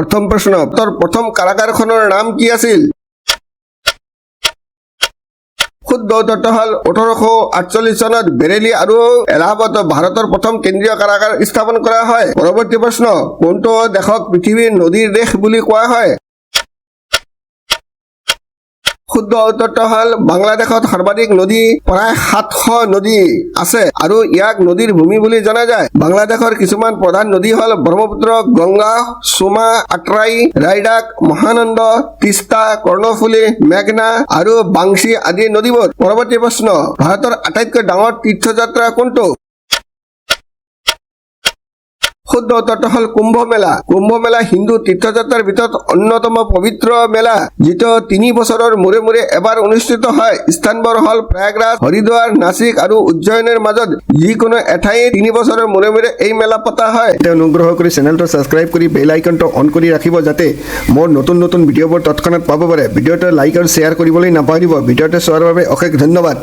প্ৰথম প্ৰশ্ন ভাৰতৰ প্ৰথম কাৰাগাৰখনৰ নাম কি আছিল শুদ্ধ উত্তৰটো হ'ল 1848 চনত বেৰেলী আৰু এলাহাবাদ ভাৰতৰ প্ৰথম কেন্দ্ৰীয় কাৰাগাৰ স্থাপন কৰা হয় পৰৱৰ্তী প্ৰশ্ন কোনটো দেশক পৃথিৱীৰ নদীৰ দেশ বুলি কোৱা হয় শুদ্ধ উত্তৰটো হ'ল বাংলাদেশত সৰ্বাধিক নদী প্ৰায় 700 নদী আছে আৰু ইয়াক নদীৰ ভূমি বুলি জনা যায় বাংলাদেশৰ কিছুমান প্ৰধান নদী হ'ল ব্ৰহ্মপুত্ৰ গংগা সোমা আট্ৰাই ৰায়ডাক মহানন্দ তিস্তা কৰ্ণফুলি মেঘনা আৰু বাংশী আদি নদীবোৰ পৰৱৰ্তী প্ৰশ্ন ভাৰতৰ আটাইতকৈ ডাঙৰ তীৰ্থযাত্ৰা কোনটো শুদ্ধ উত্তৰটো হ'ল কুম্ভ মেলা হিন্দু তীৰ্থযাত্ৰাৰ ভিতৰত অন্যতম পবিত্ৰ মেলা যিটো 3 বছৰৰ মূৰে মূৰে এবাৰ অনুষ্ঠিত হয় স্থানবোৰ হ'ল প্ৰয়াগৰাজ হৰিদ্বাৰ নাসিক আৰু উজ্জয়িনীৰ মাজত যিকোনো এঠাইত 3 বছৰৰ মূৰে মূৰে এই মেলা পতা হয় অনুগ্ৰহ কৰি চেনেলটো সাবস্ক্ৰাইব কৰি বেল আইকনটো অন কৰি ৰাখিব যাতে মোৰ নতুন নতুন ভিডিঅ'বোৰ তৎক্ষণাত পাব পাৰে ভিডিঅ'টো লাইক আৰু শ্বেয়াৰ কৰিবলৈ নাপাহৰিব ভিডিঅ'টো চোৱাৰ বাবে অশেষ ধন্যবাদ